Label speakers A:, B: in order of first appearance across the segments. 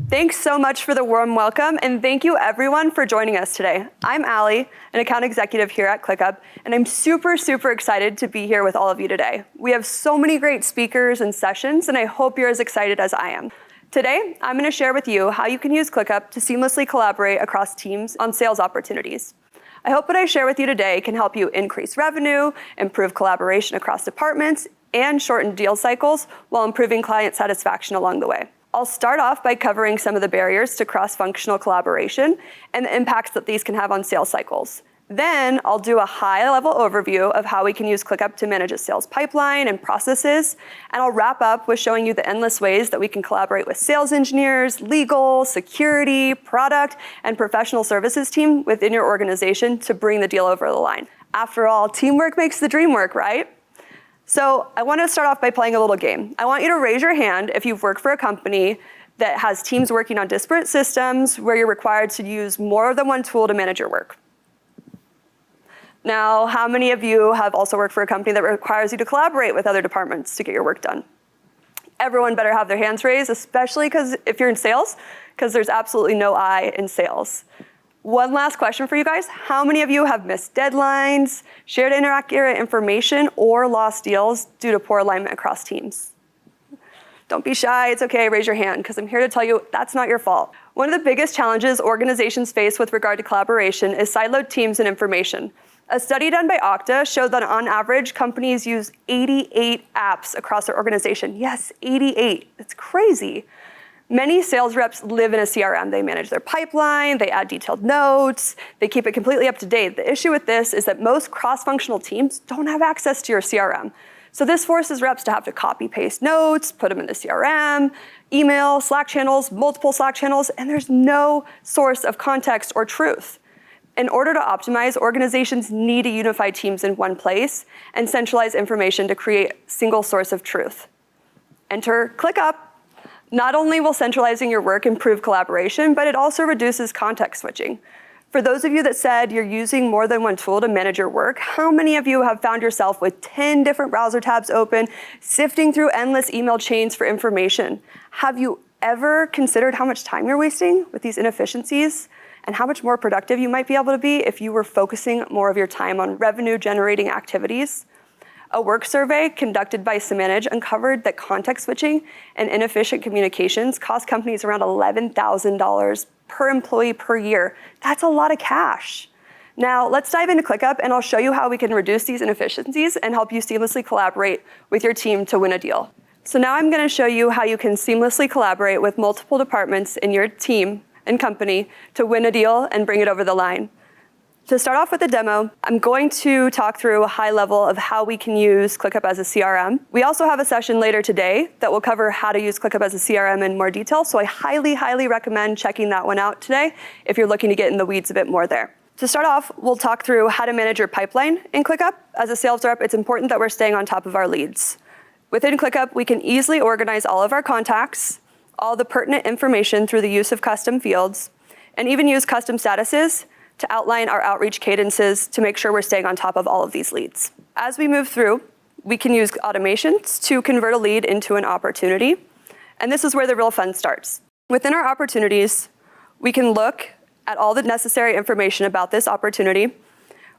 A: Thanks so much for the warm welcome, and thank you everyone for joining us today. I'm Allie, an account executive here at ClickUp, and I'm super excited to be here with all of you today. We have so many great speakers and sessions, and I hope you're as excited as I am. Today, I'm going to share with you how you can use ClickUp to seamlessly collaborate across teams on sales opportunities. I hope what I share with you today can help you increase revenue, improve collaboration across departments, and shorten deal cycles while improving client satisfaction along the way. I'll start off by covering some of the barriers to cross-functional collaboration and the impacts that these can have on sales cycles. Then I'll do a high-level overview of how we can use ClickUp to manage a sales pipeline and processes, and I'll wrap up with showing you the endless ways that we can collaborate with sales engineers, legal, security, product, and professional services team within your organization to bring the deal over the line. After all, teamwork makes the dream work, right? So I want to start off by playing a little game. I want you to raise your hand if you've worked for a company that has teams working on disparate systems where you're required to use more than one tool to manage your work. Now, how many of you have also worked for a company that requires you to collaborate with other departments to get your work done? Everyone better have their hands raised, especially if you're in sales, because there's absolutely no I in sales. One last question for you guys. How many of you have missed deadlines, shared inaccurate information, or lost deals due to poor alignment across teams? Don't be shy, it's okay, raise your hand, because I'm here to tell you that's not your fault. One of the biggest challenges organizations face with regard to collaboration is siloed teams and information. A study done by Okta showed that on average, companies use 88 apps across their organization. Yes, 88, it's crazy. Many sales reps live in a CRM. They manage their pipeline, they add detailed notes, they keep it completely up to date. The issue with this is that most cross-functional teams don't have access to your CRM. So this forces reps to have to copy-paste notes, put them in the CRM, email, Slack channels, multiple Slack channels, and there's no source of context or truth. In order to optimize, organizations need to unify teams in one place and centralize information to create a single source of truth. Enter ClickUp. Not only will centralizing your work improve collaboration, but it also reduces context switching. For those of you that said you're using more than one tool to manage your work, how many of you have found yourself with 10 different browser tabs open, sifting through endless email chains for information? Have you ever considered how much time you're wasting with these inefficiencies and how much more productive you might be able to be if you were focusing more of your time on revenue-generating activities? A work survey conducted by Samanage uncovered that context switching and inefficient communications cost companies around $11,000 per employee per year. That's a lot of cash. Now, let's dive into ClickUp, and I'll show you how we can reduce these inefficiencies and help you seamlessly collaborate with your team to win a deal. So now I'm going to show you how you can seamlessly collaborate with multiple departments in your team and company to win a deal and bring it over the line. To start off with a demo, I'm going to talk through a high level of how we can use ClickUp as a CRM. We also have a session later today that will cover how to use ClickUp as a CRM in more detail, so I highly recommend checking that one out today if you're looking to get in the weeds a bit more there. To start off, we'll talk through how to manage your pipeline in ClickUp. As a sales rep, it's important that we're staying on top of our leads. Within ClickUp, we can easily organize all of our contacts, all the pertinent information through the use of custom fields, and even use custom statuses to outline our outreach cadences to make sure we're staying on top of all of these leads. As we move through, we can use automations to convert a lead into an opportunity, and this is where the real fun starts. Within our opportunities, we can look at all the necessary information about this opportunity.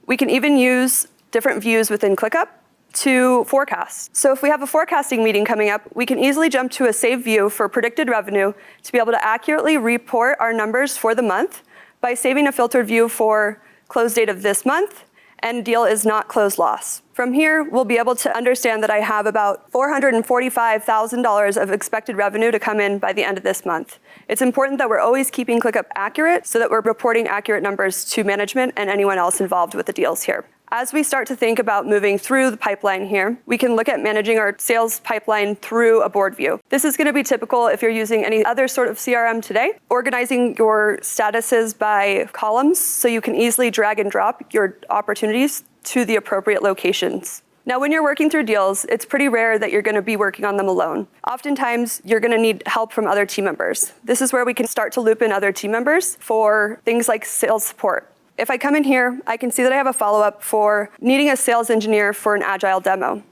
A: We can even use different views within ClickUp to forecast. So if we have a forecasting meeting coming up, we can easily jump to a save view for predicted revenue to be able to accurately report our numbers for the month by saving a filtered view for close date of this month and deal is not closed loss. From here, we'll be able to understand that I have about $445,000 of expected revenue to come in by the end of this month. It's important that we're always keeping ClickUp accurate so that we're reporting accurate numbers to management and anyone else involved with the deals here. As we start to think about moving through the pipeline here, we can look at managing our sales pipeline through a board view. This is going to be typical if you're using any other sort of CRM today. Organizing your statuses by columns so you can easily drag and drop your opportunities to the appropriate locations. Now, when you're working through deals, it's pretty rare that you're going to be working on them alone. Oftentimes, you're going to need help from other team members. This is where we can start to loop in other team members for things like sales support. If I come in here, I can see that I have a follow-up for needing a sales engineer for an agile demo.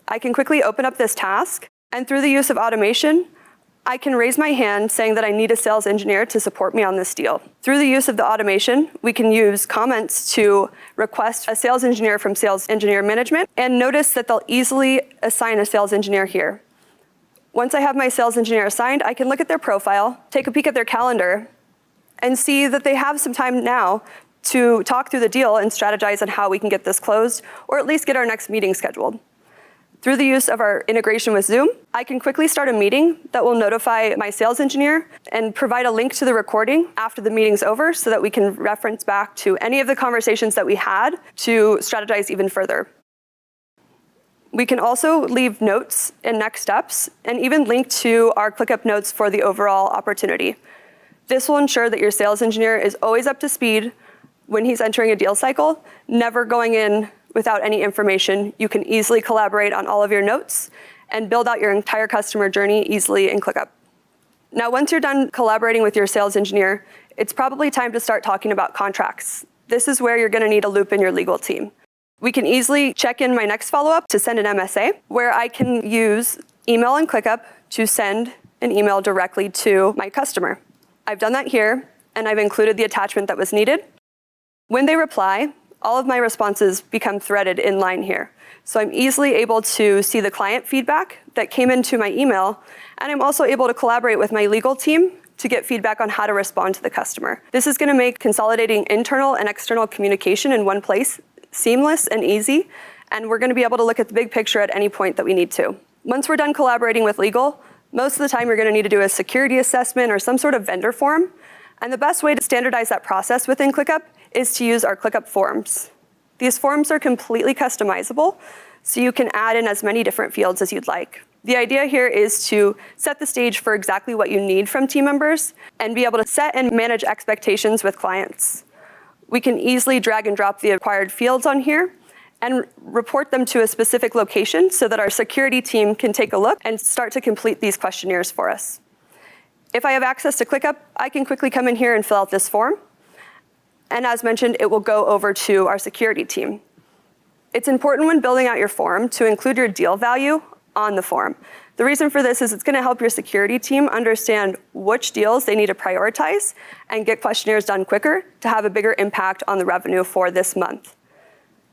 A: I can quickly open up this task, and through the use of automation, I can raise my hand saying that I need a sales engineer to support me on this deal. Through the use of the automation, we can use comments to request a sales engineer from sales engineer management, and notice that they'll easily assign a sales engineer here. Once I have my sales engineer assigned, I can look at their profile, take a peek at their calendar, and see that they have some time now to talk through the deal and strategize on how we can get this closed, or at least get our next meeting scheduled. Through the use of our integration with Zoom, I can quickly start a meeting that will notify my sales engineer and provide a link to the recording after the meeting's over so that we can reference back to any of the conversations that we had to strategize even further. We can also leave notes and next steps and even link to our ClickUp notes for the overall opportunity. This will ensure that your sales engineer is always up to speed when he's entering a deal cycle, never going in without any information. You can easily collaborate on all of your notes and build out your entire customer journey easily in ClickUp. Now, once you're done collaborating with your sales engineer, it's probably time to start talking about contracts. This is where you're gonna need a loop in your legal team. We can easily check in my next follow-up to send an MSA, where I can use email and ClickUp to send an email directly to my customer. I've done that here, and I've included the attachment that was needed. When they reply, all of my responses become threaded in line here. So I'm easily able to see the client feedback that came into my email, and I'm also able to collaborate with my legal team to get feedback on how to respond to the customer. This is gonna make consolidating internal and external communication in one place seamless and easy, and we're gonna be able to look at the big picture at any point that we need to. Once we're done collaborating with legal, most of the time you're gonna need to do a security assessment or some sort of vendor form, and the best way to standardize that process within ClickUp is to use our ClickUp forms. These forms are completely customizable, so you can add in as many different fields as you'd like. The idea here is to set the stage for exactly what you need from team members and be able to set and manage expectations with clients. We can easily drag and drop the acquired fields on here and report them to a specific location so that our security team can take a look and start to complete these questionnaires for us. If I have access to ClickUp, I can quickly come in here and fill out this form. And as mentioned, it will go over to our security team. It's important when building out your form to include your deal value on the form. The reason for this is it's gonna help your security team understand which deals they need to prioritize and get questionnaires done quicker to have a bigger impact on the revenue for this month.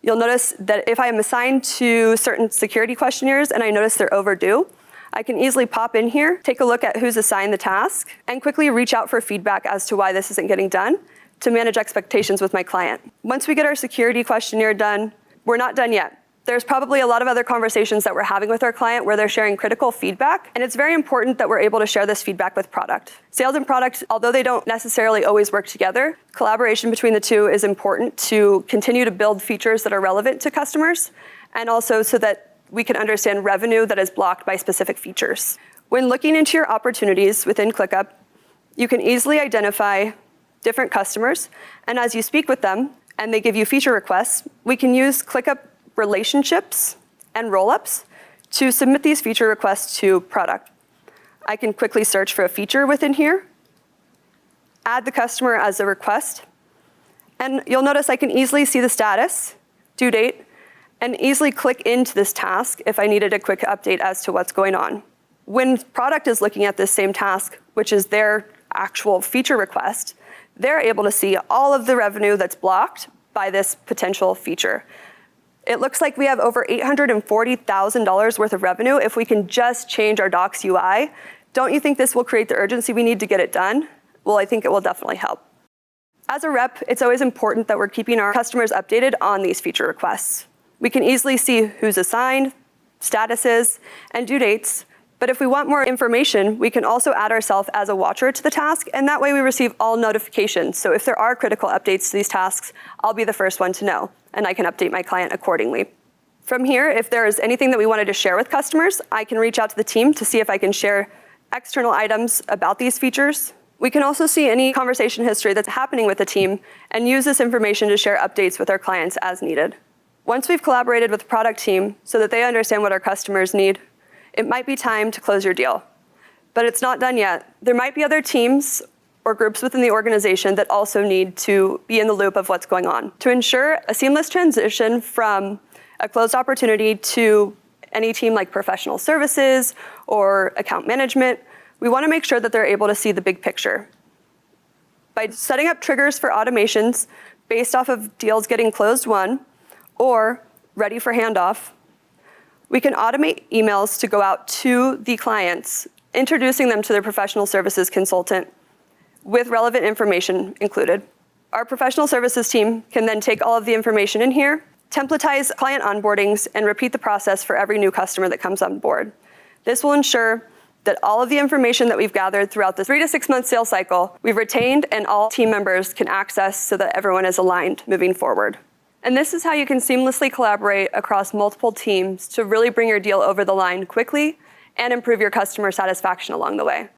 A: You'll notice that if I am assigned to certain security questionnaires and I notice they're overdue, I can easily pop in here, take a look at who's assigned the task, and quickly reach out for feedback as to why this isn't getting done to manage expectations with my client. Once we get our security questionnaire done, we're not done yet. There's probably a lot of other conversations that we're having with our client where they're sharing critical feedback, and it's very important that we're able to share this feedback with product. Sales and product, although they don't necessarily always work together, collaboration between the two is important to continue to build features that are relevant to customers, and also so that we can understand revenue that is blocked by specific features. When looking into your opportunities within ClickUp, you can easily identify different customers, and as you speak with them and they give you feature requests, we can use ClickUp relationships and roll-ups to submit these feature requests to product. I can quickly search for a feature within here, add the customer as a request, and you'll notice I can easily see the status, due date, and easily click into this task if I needed a quick update as to what's going on. When product is looking at this same task, which is their actual feature request, they're able to see all of the revenue that's blocked by this potential feature. It looks like we have over $840,000 worth of revenue if we can just change our Docs UI. Don't you think this will create the urgency we need to get it done? Well, I think it will definitely help. As a rep, it's always important that we're keeping our customers updated on these feature requests. We can easily see who's assigned, statuses, and due dates. But if we want more information, we can also add ourselves as a watcher to the task, and that way we receive all notifications. So if there are critical updates to these tasks, I'll be the first one to know, and I can update my client accordingly. From here, if there is anything that we wanted to share with customers, I can reach out to the team to see if I can share external items about these features. We can also see any conversation history that's happening with the team and use this information to share updates with our clients as needed. Once we've collaborated with the product team so that they understand what our customers need, it might be time to close your deal. But it's not done yet. There might be other teams or groups within the organization that also need to be in the loop of what's going on. To ensure a seamless transition from a closed opportunity to any team like professional services or account management, we want to make sure that they're able to see the big picture. By setting up triggers for automations based off of deals getting closed won or ready for handoff, we can automate emails to go out to the clients, introducing them to their professional services consultant with relevant information included. Our professional services team can then take all of the information in here, templatize client onboardings, and repeat the process for every new customer that comes on board. This will ensure that all of the information that we've gathered throughout the 3 to 6 month sales cycle, we've retained and all team members can access so that everyone is aligned moving forward. And this is how you can seamlessly collaborate across multiple teams to really bring your deal over the line quickly and improve your customer satisfaction along the way.